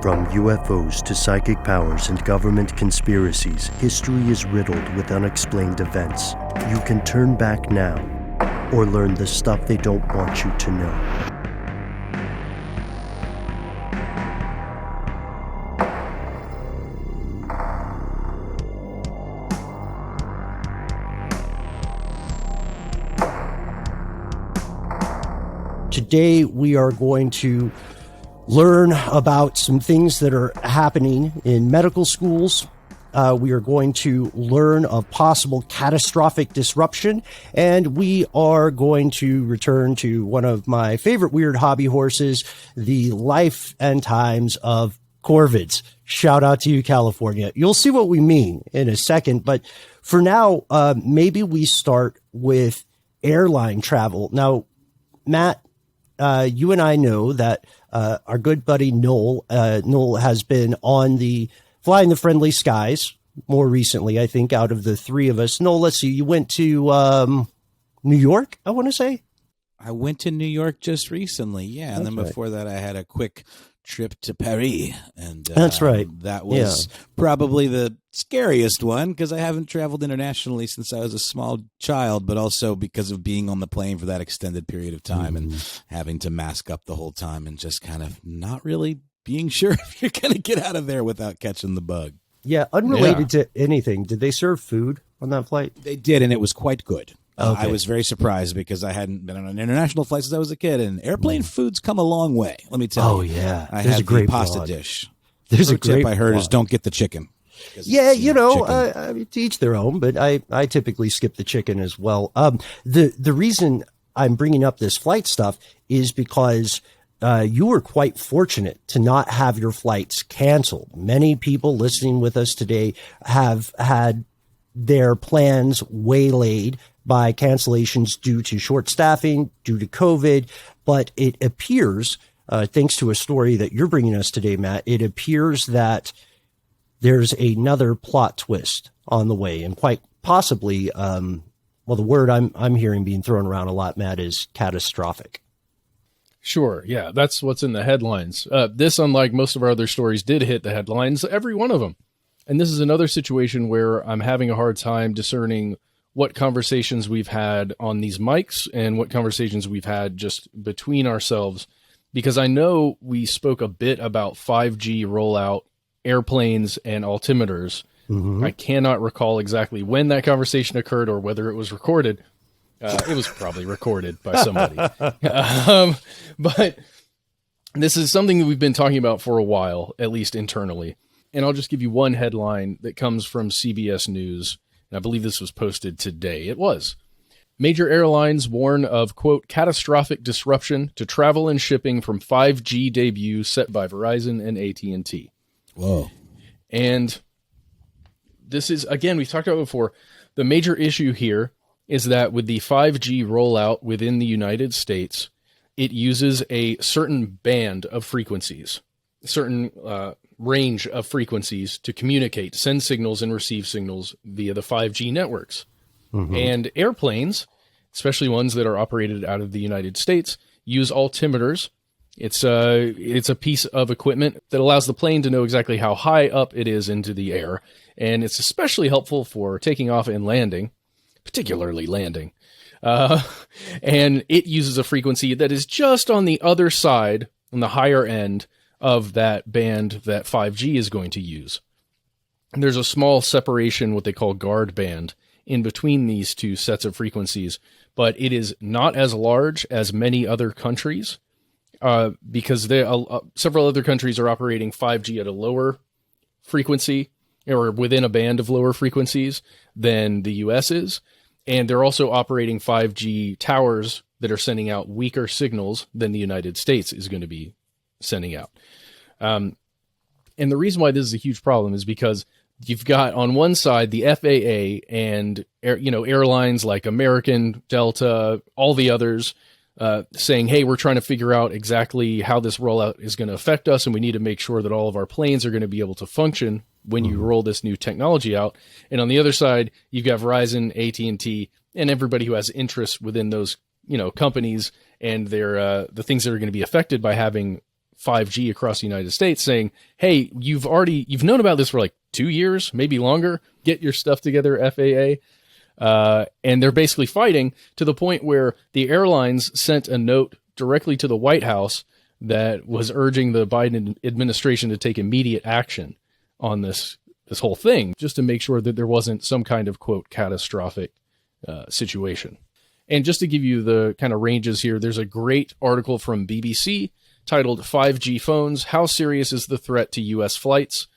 From UFOs to psychic powers and government conspiracies, history is riddled with unexplained events. You can turn back now or learn the stuff they don't want you to know. Today we are going to learn about some things that are happening in medical schools. We are going to learn of possible catastrophic disruption, and we are going to return to one of my favorite weird hobby horses, the life and times of corvids. Shout out to you, California. You'll see what we mean in a second, but for now, maybe we start with airline travel. Now, Matt, you and I know that our good buddy Noel has been on the Flying the Friendly Skies more recently, I think, out of the three of us. Noel, let's see, you went to New York, I want to say? I went to New York just recently, yeah. And then before that, I had a quick trip to Paris. And that's right. That was probably the scariest one because I haven't traveled internationally since I was a small child, but also because of being on the plane for that extended period of time and having to mask up the whole time and just kind of not really being sure if you're going to get out of there without catching the bug. Yeah, unrelated to anything. Did they serve food on that flight? They did, and it was quite good. Okay. I was very surprised because I hadn't been on an international flight since I was a kid, and airplane food's come a long way. Let me tell you. Oh yeah, I had a great pasta dish. There's a great tip I heard is don't get the chicken. Yeah, I mean, to each their own, but I typically skip the chicken as well. The reason I'm bringing up this flight stuff is because you were quite fortunate to not have your flights canceled. Many people listening with us today have had their plans waylaid by cancellations due to short staffing, due to COVID. But it appears, thanks to a story that you're bringing us today, Matt, it appears that there's another plot twist on the way, and quite possibly, the word I'm hearing being thrown around a lot, Matt, is catastrophic. Sure. Yeah, that's what's in the headlines. This, unlike most of our other stories, did hit the headlines, every one of them. And this is another situation where I'm having a hard time discerning what conversations we've had on these mics and what conversations we've had just between ourselves, because I know we spoke a bit about 5G rollout, airplanes, and altimeters. I cannot recall exactly when that conversation occurred or whether it was recorded. It was probably recorded by somebody. But this is something that we've been talking about for a while, at least internally. And I'll just give you one headline that comes from CBS News. And I believe this was posted today. It was. Major airlines warn of, quote, catastrophic disruption to travel and shipping from 5G debut set by Verizon and at&t. Whoa. And this is, again, we've talked about it before. The major issue here is that with the 5G rollout within the United States, it uses a certain band of frequencies, a certain range of frequencies to communicate, send signals and receive signals via the 5G networks. And airplanes, especially ones that are operated out of the United States, use altimeters. It's a piece of equipment that allows the plane to know exactly how high up it is into the air. And it's especially helpful for taking off and landing, particularly landing. And it uses a frequency that is just on the other side, on the higher end of that band that 5G is going to use. And there's a small separation, what they call guard band, in between these two sets of frequencies, but it is not as large as many other countries, because several other countries are operating 5G at a lower frequency, or within a band of lower frequencies than the US is. And they're also operating 5G towers that are sending out weaker signals than the United States is going to be sending out. And the reason why this is a huge problem is because you've got on one side the FAA and airlines like American, Delta, all the others saying, hey, we're trying to figure out exactly how this rollout is going to affect us, and we need to make sure that all of our planes are going to be able to function when you roll this new technology out. And on the other side, you've got Verizon, at&t, and everybody who has interests within those companies and their the things that are going to be affected by having 5G across the United States saying, hey, you've known about this for like 2 years, maybe longer. Get your stuff together, FAA. And they're basically fighting to the point where the airlines sent a note directly to the White House that was urging the Biden administration to take immediate action on this whole thing, just to make sure that there wasn't some kind of, quote, catastrophic situation. And just to give you the kind of ranges here, there's a great article from BBC titled 5G Phones, How Serious is the Threat to U.S. Flights?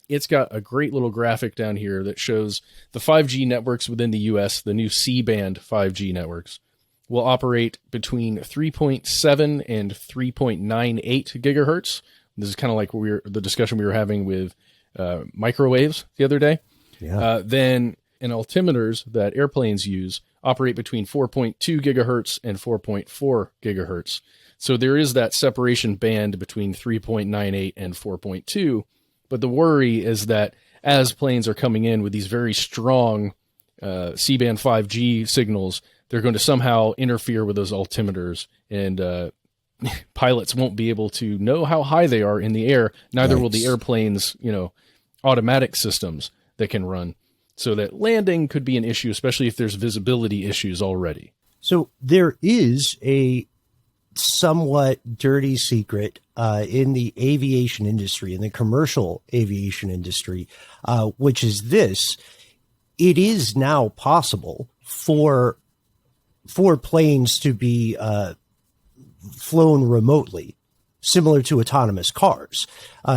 It's got a great little graphic down here that shows the 5G networks within the U.S., the new C-band 5G networks, will operate between 3.7 and 3.98 gigahertz. This is kind of like the discussion we were having with microwaves the other day. Yeah. Then altimeters that airplanes use operate between 4.2 gigahertz and 4.4 gigahertz. So there is that separation band between 3.98 and 4.2. But the worry is that as planes are coming in with these very strong C-band 5G signals, they're going to somehow interfere with those altimeters, and pilots won't be able to know how high they are in the air. Neither will the airplane's, automatic systems that can run. So that landing could be an issue, especially if there's visibility issues already. So there is a somewhat dirty secret in the aviation industry, in the commercial aviation industry, which is this. It is now possible for planes to be flown remotely, similar to autonomous cars.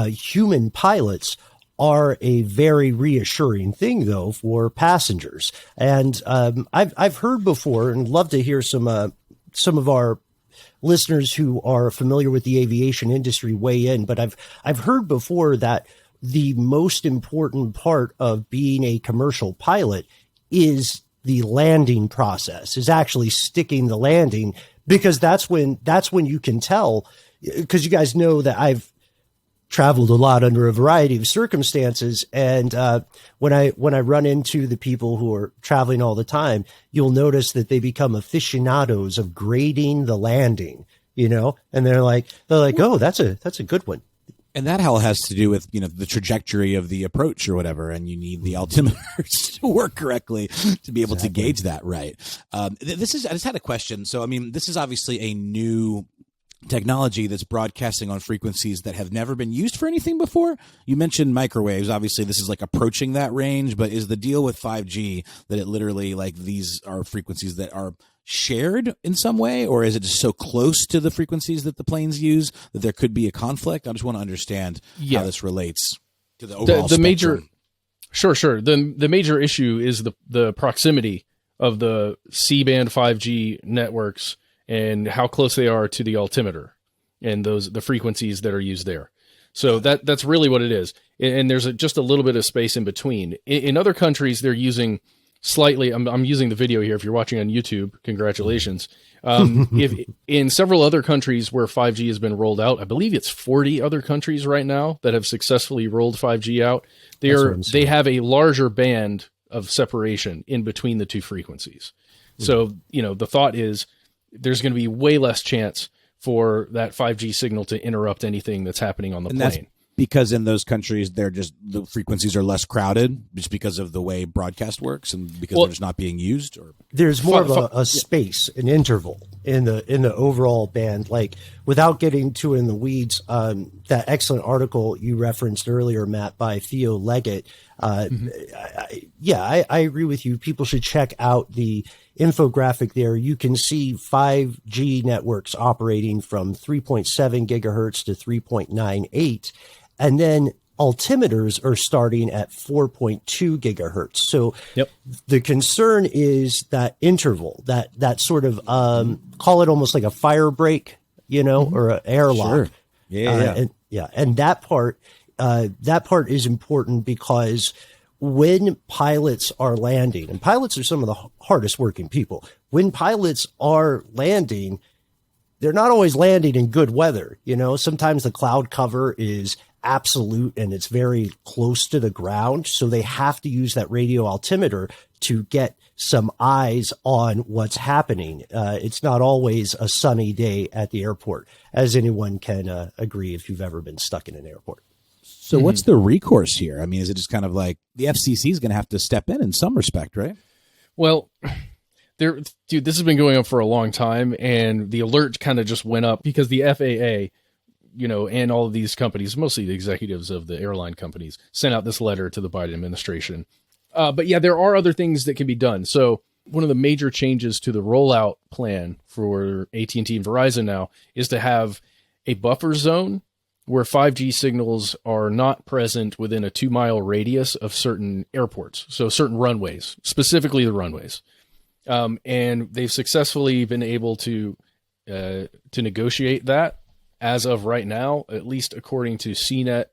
Human pilots are a very reassuring thing, though, for passengers. And I've heard before, and love to hear some of our listeners who are familiar with the aviation industry weigh in. But I've heard before that the most important part of being a commercial pilot is the landing process, is actually sticking the landing, because that's when you can tell, because you guys know that I've traveled a lot under a variety of circumstances. And when I run into the people who are traveling all the time, you'll notice that they become aficionados of grading the landing, and they're like, oh, that's a good one. And that all has to do with, the trajectory of the approach or whatever. And you need the altimeters to work correctly to be able to gauge that right. I just had a question. So, this is obviously a new technology that's broadcasting on frequencies that have never been used for anything before. You mentioned microwaves. Obviously, this is like approaching that range, but is the deal with 5G that it literally, like, these are frequencies that are shared in some way, or is it just so close to the frequencies that the planes use that there could be a conflict? I just want to understand how this relates to the overall spectrum. Major, sure. The major issue is the proximity of the C-band 5G networks and how close they are to the altimeter and the frequencies that are used there. So that's really what it is. And there's just a little bit of space in between. In other countries, they're using slightly, I'm using the video here. If you're watching on YouTube, congratulations. If in several other countries where 5G has been rolled out, I believe it's 40 other countries right now that have successfully rolled 5G out. They have a larger band of separation in between the two frequencies. So, the thought is there's going to be way less chance for that 5G signal to interrupt anything that's happening on the plane. That's because in those countries, the frequencies are less crowded just because of the way broadcast works and because they're just not being used? Or there's more of a space, an interval in the overall band. Like, without getting too in the weeds, that excellent article you referenced earlier, Matt, by Theo Leggett. I agree with you. People should check out the infographic there. You can see 5G networks operating from 3.7 gigahertz to 3.98. And then altimeters are starting at 4.2 gigahertz. So the concern is that interval, that sort of, call it almost like a fire break, or an airlock. Sure. And that part is important because when pilots are landing, and pilots are some of the hardest working people, when pilots are landing, they're not always landing in good weather. Sometimes the cloud cover is absolute and it's very close to the ground. So they have to use that radio altimeter to get some eyes on what's happening. It's not always a sunny day at the airport, as anyone can agree if you've ever been stuck in an airport. So what's the recourse here? I mean, is it just kind of like the FCC is going to have to step in some respect, right? Well, this has been going on for a long time, and the alert kind of just went up because the FAA, and all of these companies, mostly the executives of the airline companies, sent out this letter to the Biden administration. But yeah, there are other things that can be done. So one of the major changes to the rollout plan for AT&T and Verizon now is to have a buffer zone where 5G signals are not present within a 2-mile radius of certain airports. So certain runways, specifically the runways. And they've successfully been able to negotiate that as of right now, at least according to CNET.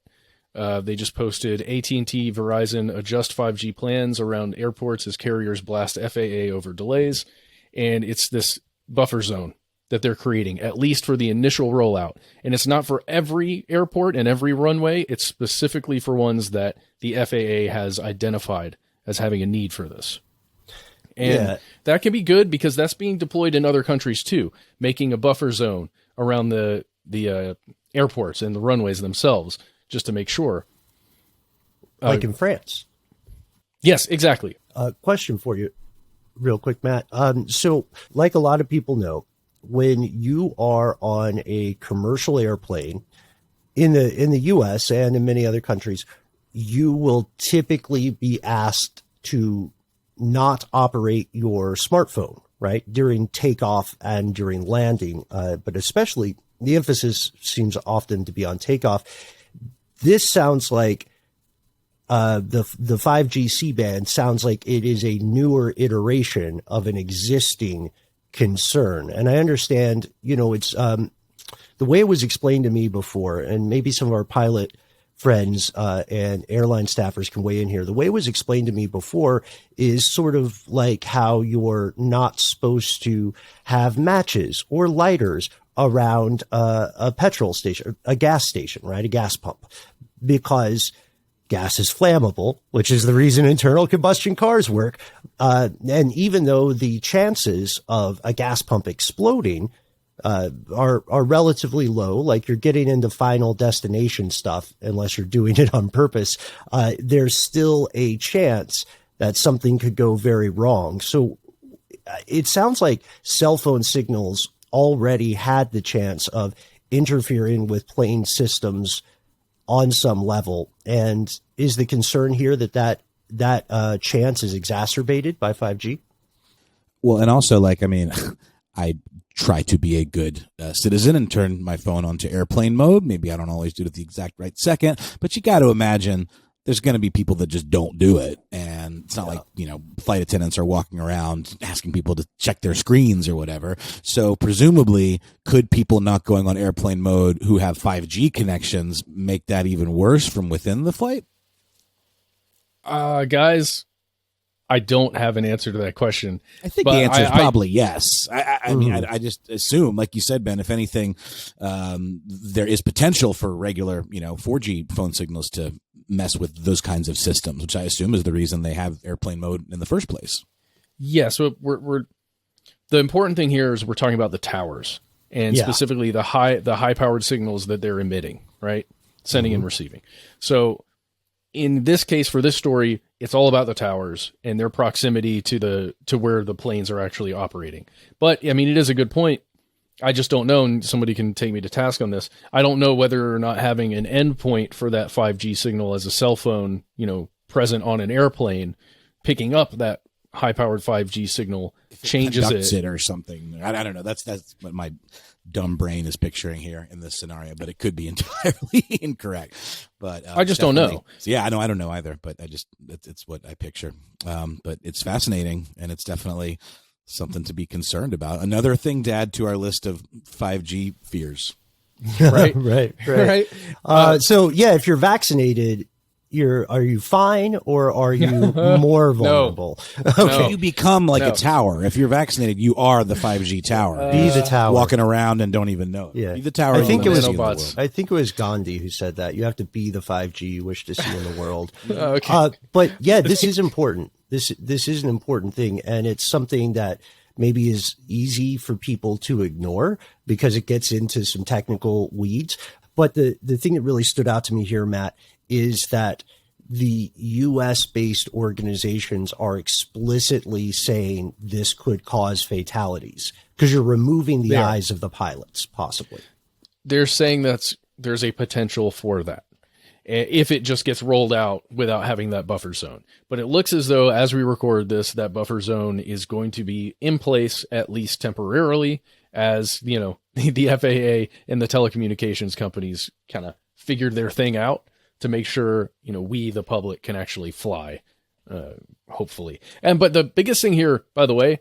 They just posted AT&T, Verizon adjust 5G plans around airports as carriers blast FAA over delays. And it's this buffer zone that they're creating, at least for the initial rollout. And it's not for every airport and every runway. It's specifically for ones that the FAA has identified as having a need for this. And that can be good because that's being deployed in other countries too, making a buffer zone around the airports and the runways themselves, just to make sure. Like in France. Yes, exactly. Question for you real quick, Matt. So like a lot of people know, when you are on a commercial airplane in the US and in many other countries, you will typically be asked to not operate your smartphone, right? During takeoff and during landing, but especially the emphasis seems often to be on takeoff. This sounds like the 5G C-band sounds like it is a newer iteration of an existing concern. And I understand, it's the way it was explained to me before, and maybe some of our pilot friends and airline staffers can weigh in here. The way it was explained to me before is sort of like how you're not supposed to have matches or lighters around a petrol station, a gas station, right? A gas pump, because gas is flammable, which is the reason internal combustion cars work. And even though the chances of a gas pump exploding are relatively low, like you're getting into final destination stuff, unless you're doing it on purpose, there's still a chance that something could go very wrong. So it sounds like cell phone signals already had the chance of interfering with plane systems on some level. And is the concern here that chance is exacerbated by 5G? Well, and also, I try to be a good citizen and turn my phone onto airplane mode. Maybe I don't always do it at the exact right second, but you got to imagine there's going to be people that just don't do it. And it's not like, flight attendants are walking around asking people to check their screens or whatever. So presumably, could people not going on airplane mode who have 5G connections make that even worse from within the flight? Guys, I don't have an answer to that question. I think the answer is probably yes. I mean, I just assume, like you said, Ben, if anything, there is potential for regular, 4G phone signals to mess with those kinds of systems, which I assume is the reason they have airplane mode in the first place. Yeah. So the important thing here is we're talking about the towers and specifically the high powered signals that they're emitting, right? Sending and receiving. So in this case, for this story, it's all about the towers and their proximity to where the planes are actually operating. But I mean, it is a good point. I just don't know, and somebody can take me to task on this. I don't know whether or not having an endpoint for that 5G signal as a cell phone, present on an airplane, picking up that high-powered 5G signal changes it or something. I don't know. That's what my dumb brain is picturing here in this scenario, but it could be entirely incorrect. But I just don't know. Yeah, I don't know either, but it's what I picture. But it's fascinating, and it's definitely something to be concerned about. Another thing to add to our list of 5G fears. Right. Right. So yeah, if you're vaccinated, are you fine or are you more vulnerable? Okay. You become like a tower. If you're vaccinated, you are the 5G tower. Be the tower. Walking around and don't even know it. Yeah. Be the tower. I think it was Gandhi who said that. You have to be the 5G you wish to see in the world. Okay. But yeah, this is important. This is an important thing, and it's something that maybe is easy for people to ignore because it gets into some technical weeds. But the thing that really stood out to me here, Matt, is that the U.S.-based organizations are explicitly saying this could cause fatalities because you're removing the eyes of the pilots, possibly. They're saying there's a potential for that if it just gets rolled out without having that buffer zone. But it looks as though, as we record this, that buffer zone is going to be in place, at least temporarily, as, you know, the FAA and the telecommunications companies kind of figured their thing out to make sure, you know, we, the public, can actually fly, hopefully. But the biggest thing here, by the way,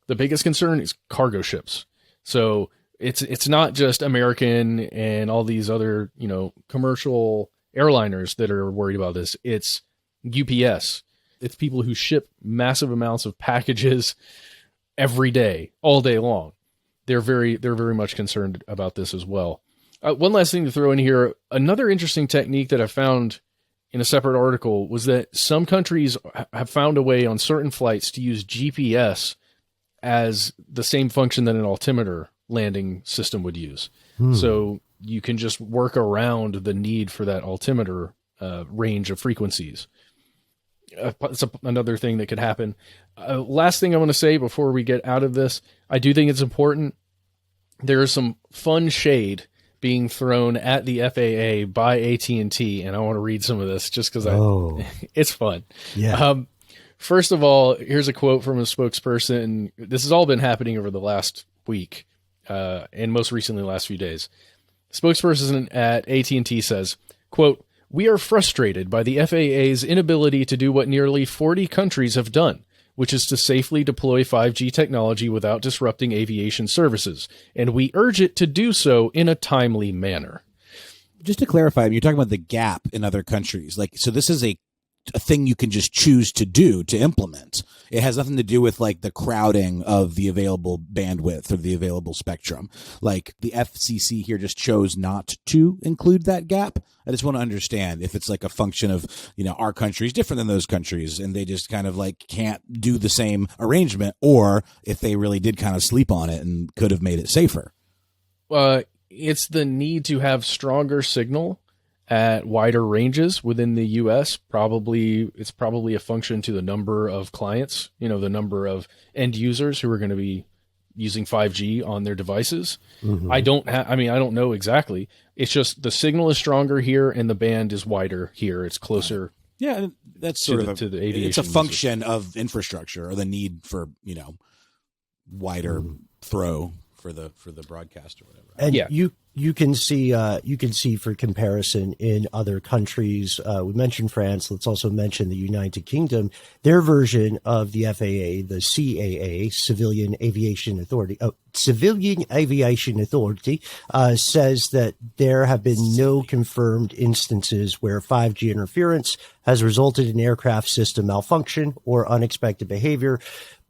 the biggest concern is cargo ships. So it's not just American and all these other, you know, commercial airliners that are worried about this. It's UPS. It's people who ship massive amounts of packages every day, all day long. They're very much concerned about this as well. One last thing to throw in here. Another interesting technique that I found in a separate article was that some countries have found a way on certain flights to use GPS as the same function that an altimeter landing system would use. So you can just work around the need for that altimeter range of frequencies. It's another thing that could happen. Last thing I want to say before we get out of this, I do think it's important. There is some fun shade being thrown at the FAA by AT&T, and I want to read some of this just because it's fun. Yeah. First of all, here's a quote from a spokesperson. This has all been happening over the last week, and most recently the last few days. Spokesperson at AT&T says, quote, "We are frustrated by the FAA's inability to do what nearly 40 countries have done, which is to safely deploy 5G technology without disrupting aviation services, and we urge it to do so in a timely manner." Just to clarify, you're talking about the gap in other countries. Like, so this is a thing you can just choose to do, to implement. It has nothing to do with like the crowding of the available bandwidth or the available spectrum. Like the FCC here just chose not to include that gap. I just want to understand if it's like a function of, you know, our country is different than those countries and they just kind of like can't do the same arrangement, or if they really did kind of sleep on it and could have made it safer. It's the need to have stronger signal at wider ranges within the U.S. It's probably a function to the number of clients, you know, the number of end users who are going to be using 5G on their devices. Mm-hmm. I don't know exactly. It's just the signal is stronger here and the band is wider here. It's closer. Yeah, that's sort of to the aviation. It's a function of infrastructure or the need for, you know, wider throw for the broadcast or whatever. And you can see for comparison in other countries. We mentioned France. Let's also mention the United Kingdom. Their version of the FAA, the CAA, Civilian Aviation Authority, says that there have been no confirmed instances where 5G interference has resulted in aircraft system malfunction or unexpected behavior.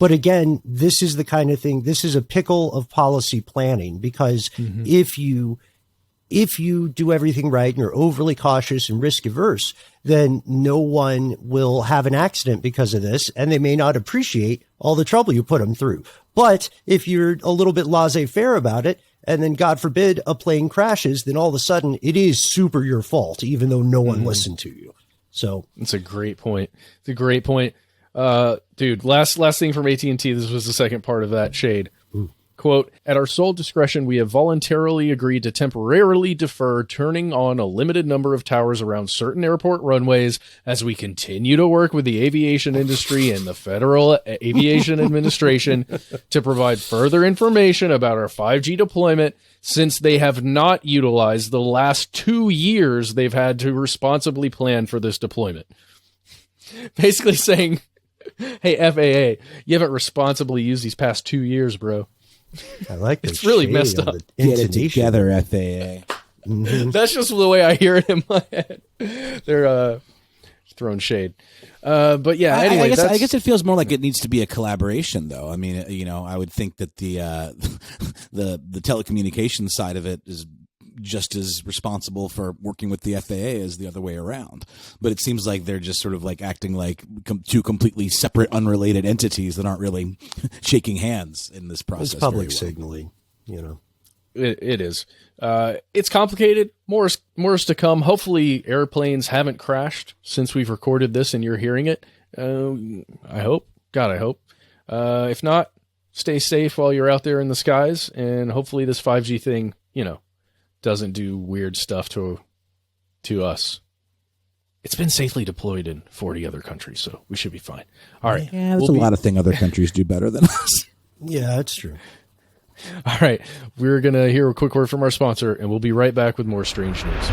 But again, this is the kind of thing, this is a pickle of policy planning, because if you do everything right and you're overly cautious and risk averse, then no one will have an accident because of this, and they may not appreciate all the trouble you put them through. But if you're a little bit laissez-faire about it, and then God forbid a plane crashes, then all of a sudden it is super your fault, even though no one listened to you. So it's a great point. It's a great point. Dude, last thing from AT&T. This was the second part of that shade. Quote, "At our sole discretion, we have voluntarily agreed to temporarily defer turning on a limited number of towers around certain airport runways as we continue to work with the aviation industry and the Federal Aviation Administration to provide further information about our 5G deployment, since they have not utilized the last 2 years they've had to responsibly plan for this deployment." Basically saying, hey, FAA, you haven't responsibly used these past 2 years, bro. I like it's really messed up. Get it together, FAA. That's just the way I hear it in my head. throwing shade. But yeah, anyway, I guess it feels more like it needs to be a collaboration, though. I mean, I would think that the telecommunications side of it is just as responsible for working with the FAA as the other way around. But it seems like they're just sort of like acting like two completely separate, unrelated entities that aren't really shaking hands in this process. It's public signaling, It is. It's complicated. More is to come. Hopefully airplanes haven't crashed since we've recorded this and you're hearing it. I hope. God, I hope. If not, stay safe while you're out there in the skies. And hopefully this 5G thing, doesn't do weird stuff to us. It's been safely deployed in 40 other countries, so we should be fine. All right. Yeah, there's a lot of things other countries do better than us. Yeah, that's true. All right. We're going to hear a quick word from our sponsor, and we'll be right back with more strange news.